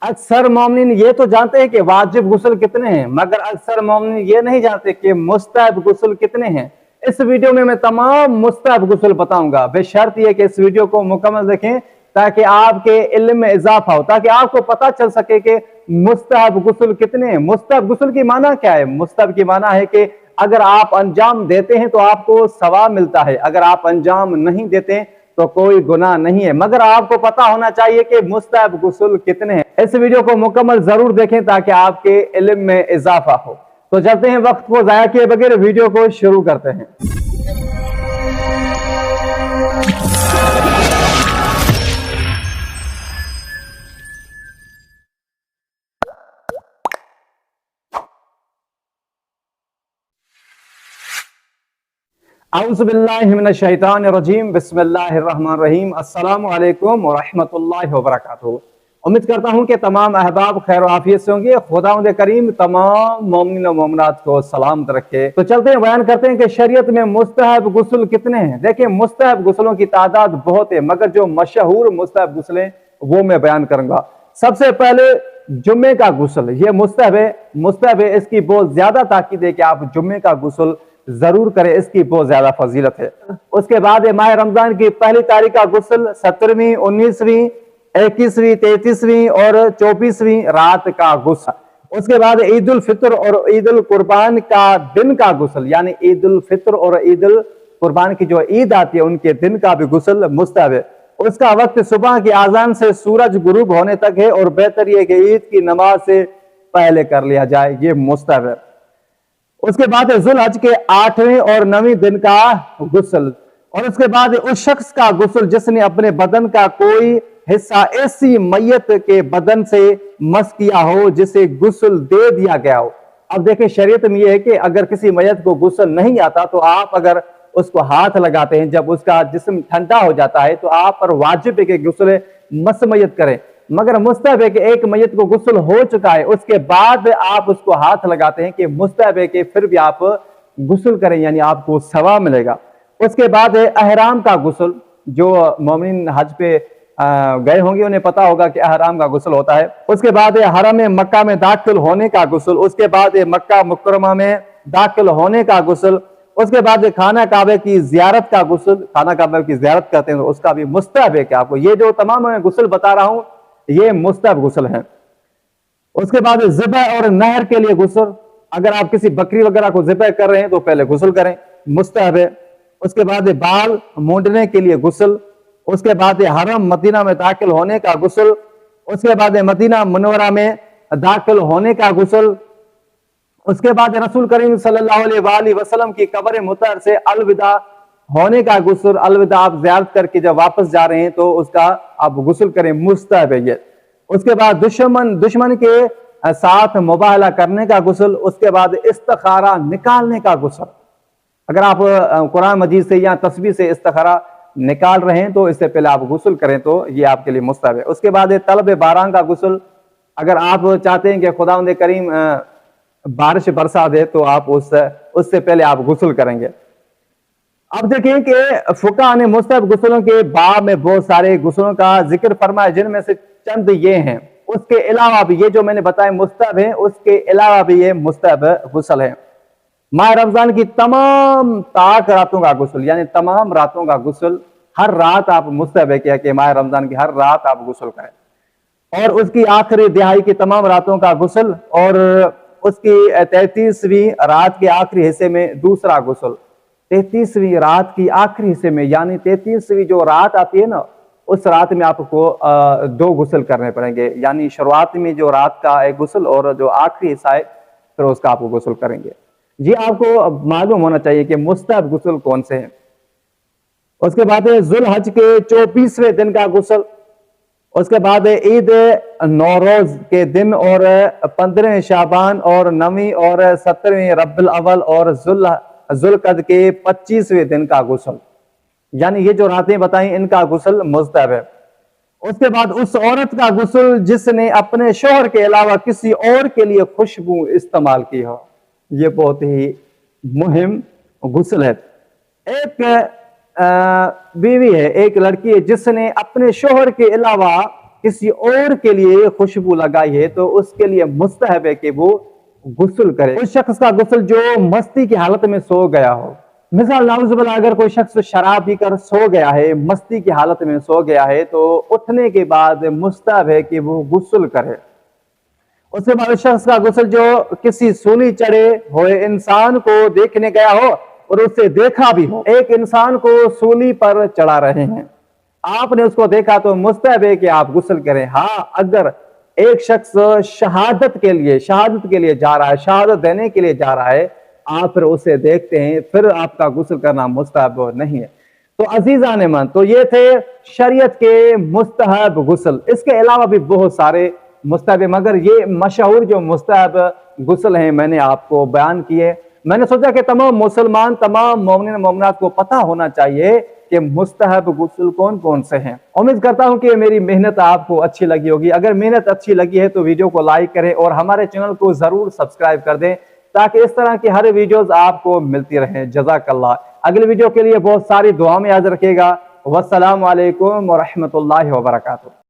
अक्सर मोमिन ये तो जानते हैं कि वाजिब गुस्ल कितने हैं, मगर अक्सर मोमिन ये नहीं जानते कि मुस्तहब गुस्ल कितने हैं। इस वीडियो में मैं तमाम मुस्तहब गुस्ल बताऊंगा। बेशर्त ये कि इस वीडियो को मुकम्मल देखें ताकि आपके इल्म में इजाफा हो, ताकि आपको पता चल सके कि मुस्तहब गुस्ल कितने हैं। मुस्तहब गुस्ल की माना क्या है? मुस्तहब की माना है कि अगर आप अंजाम देते हैं तो आपको सवाब मिलता है, अगर आप अंजाम नहीं देते तो कोई गुनाह नहीं है। मगर आपको पता होना चाहिए कि मुस्तहब गुस्ल कितने हैं। इस वीडियो को मुकम्मल जरूर देखें ताकि आपके इल्म में इजाफा हो। तो चलते हैं, वक्त को जाया किए बगैर वीडियो को शुरू करते हैं। औज़ु बिल्लाहि मिनश शैतानिर रजीम, बिस्मिल्लाहिर रहमानिर रहीम। अस्सलामु अलैकुम व रहमतुल्लाहि व बरकातुहू। उम्मीद करता हूं कि तमाम अहबाब खैर आफियत से होंगे। खुदावंद करीम तमाम मोमिन व मोमिनात को सलामत रखे। तो चलते हैं, बयान करते हैं कि शरीयत में मुस्तहब गुस्ल कितने हैं। देखिए, मुस्तहब गुस्लों की तादाद बहुत है, मगर जो मशहूर मुस्तहब गुस्ल हैं वो मैं बयान करूंगा। सबसे पहले जुम्मे का गुस्ल, ये मुस्तहब है। इसकी बहुत ज्यादा ताकीद है कि आप जुम्मे का गुस्ल जरूर करें, इसकी बहुत ज्यादा फजीलत है। उसके बाद माह रमजान की पहली तारीख का गुस्ल 17वीं, 19वीं, 21वीं, 33वीं और 24वीं रात का गुस्ल। उसके बाद ईद उल फितर और ईद उल कुर्बान का दिन का गुस्ल, यानी ईद उल फितर और ईद उल कुर्बान की जो ईद आती है उनके दिन का भी गुस्ल मुस्तहब है। उसका वक्त सुबह की आजान से सूरज गुरूब होने तक है और बेहतर यह कि ईद की नमाज से पहले कर लिया जाए, ये मुस्तहब है। उसके बाद जुल्हज के 8वें और 9वें दिन का गुस्ल, और उसके बाद उस शख्स का गुस्ल जिसने अपने बदन का कोई हिस्सा ऐसी मैयत के बदन से मस किया हो जिसे गुस्ल दे दिया गया हो। अब देखें, शरीयत में यह है कि अगर किसी मैयत को गुस्ल नहीं आता तो आप अगर उसको हाथ लगाते हैं, जब उसका जिस्म ठंडा हो जाता है तो आप पर वाजिब है कि गुस्ल मस मैयत करें। मगर मुस्तहब है कि एक मैयत को गुस्ल हो चुका है उसके बाद आप उसको हाथ लगाते हैं, कि मुस्तहब है कि फिर भी आप गुस्ल करें, यानी आपको सवाब मिलेगा। उसके बाद है अहराम का गुस्ल। जो मोमिन हज पे गए होंगे उन्हें पता होगा कि अहराम का गुस्ल होता है। उसके बाद है हरम मक्का में दाखिल होने का गुस्ल। उसके बाद है मक्का मुकरमा में दाखिल होने का गुस्ल। उसके बाद खाना काबे की जियारत का गुस्ल, खाना काबे की जियारत करते हैं तो उसका भी मुस्तहब है कि आपको ये जो तमाम मैं गुस्ल बता रहा हूं ये मुस्तहब गुस्ल है। उसके बाद ज़िबह और नहर के लिए गुस्ल, अगर आप किसी बकरी वगैरह को ज़िबह कर रहे हैं तो पहले गुस्ल करें, मुस्तहब है। उसके बाद बाल मूंडने के लिए गुस्ल। उसके बाद हरम मदीना में दाखिल होने का गुस्ल। उसके बाद मदीना मुनव्वरा में दाखिल होने का गुस्ल। उसके बाद रसूल करीम सल्लल्लाहु अलैहि वसल्लम की कब्र मुतहर से अलविदा होने का गुस्ल। अलविदा आप ज़ियारत करके जब वापस जा रहे हैं तो उसका आप गुस्ल करें, मुस्तहब है ये। उसके बाद दुश्मन के साथ मुबाहला करने का गुस्ल। उसके बाद इस्तिखारा निकालने का गुस्ल, अगर आप कुरान मजीद से या तस्बीह से इस्तिखारा निकाल रहे हैं तो इससे पहले आप गुस्ल करें तो ये आपके लिए मुस्तहब है। उसके बाद तलब बारान का गुस्ल, अगर आप चाहते हैं कि खुदावंद करीम बारिश बरसा दे तो आप उससे पहले आप गुस्ल करेंगे। अब देखें कि फुका ने मुस्तहब गुस्लों के बाब में बहुत सारे गुस्लों का जिक्र फरमाया, जिनमें से चंद ये हैं। उसके अलावा भी ये जो मैंने बताया मुस्तहब है, उसके अलावा भी ये मुस्तहब गुस्ल है। माह रमजान की तमाम ताक रातों का गुस्ल, यानी तमाम रातों का गुस्ल, हर रात आप मुस्तहब है कि माह रमजान की हर रात आप गुस्ल करें। और उसकी आखिरी दिहाई की तमाम रातों का गुस्ल, और उसकी 33वीं रात के आखिरी हिस्से में दूसरा गुस्ल। 33वीं रात की आखिरी हिस्से में, यानी 33वीं जो रात आती है ना, उस रात में आपको 2 गुस्ल करने पड़ेंगे, यानी शुरुआत में जो रात का एक गुस्ल और जो आखिरी हिस्सा है फिर उसका आपको गुस्ल करेंगे। जी, आपको मालूम होना चाहिए कि मुस्तहब गुस्ल कौन से हैं। उसके बाद जुल्हज के 24वें दिन का गुस्ल। उसके बाद ईद नौरोज के दिन और 15वें शाबान और 9वीं और 17वें रब्बिल अव्वल और जुल्कद के 25वें दिन का गुस्ल, यानी ये जो रातें बताई इनका गुस्ल मुस्तहब है। उसके बाद उस औरत का गुस्ल जिसने अपने शौहर के अलावा किसी और के लिए खुशबू इस्तेमाल की हो, ये बहुत ही मुहिम गुस्ल है। एक बीवी है, एक लड़की है जिसने अपने शौहर के अलावा کسی اور کے لیے خوشبو لگائی ہے تو اس کے لیے مستحب ہے کہ وہ غسل کرے۔ اس شخص کا غسل جو مستی کی حالت میں سو گیا ہو، مثال نعوذ باللہ اگر کوئی شخص شراب پی کر سو گیا ہے، مستی کی حالت میں سو گیا ہے، تو اٹھنے کے بعد مستحب ہے کہ وہ غسل کرے۔ اس کے بعد شخص کا غسل جو کسی سولی چڑھے ہوئے انسان کو دیکھنے گیا ہو اور اسے دیکھا بھی ہو، ایک انسان کو سولی پر چڑھا رہے ہیں، آپ نے اس کو دیکھا تو مستحب ہے کہ آپ غسل کریں۔ ہاں اگر ایک شخص شہادت کے لیے جا رہا ہے، شہادت دینے کے لیے جا رہا ہے، آپ پھر اسے دیکھتے ہیں، پھر آپ کا غسل کرنا مستحب نہیں ہے۔ تو عزیزان من، تو یہ تھے شریعت کے مستحب غسل۔ اس کے علاوہ بھی بہت سارے مستحب، مگر یہ مشہور جو مستحب غسل ہیں میں نے آپ کو بیان کیے۔ میں نے سوچا کہ تمام مسلمان، تمام مومنین مومنات کو پتہ ہونا چاہیے کہ مستحب غسل کون کون سے ہیں۔ امید کرتا ہوں کہ میری محنت آپ کو اچھی لگی ہوگی۔ اگر محنت اچھی لگی ہے تو ویڈیو کو لائک کریں اور ہمارے چینل کو ضرور سبسکرائب کر دیں تاکہ اس طرح کی ہر ویڈیوز آپ کو ملتی رہیں۔ جزاک اللہ۔ اگلی ویڈیو کے لیے بہت ساری دعا میں یاد رکھیے گا۔ والسلام علیکم ورحمۃ اللہ وبرکاتہ۔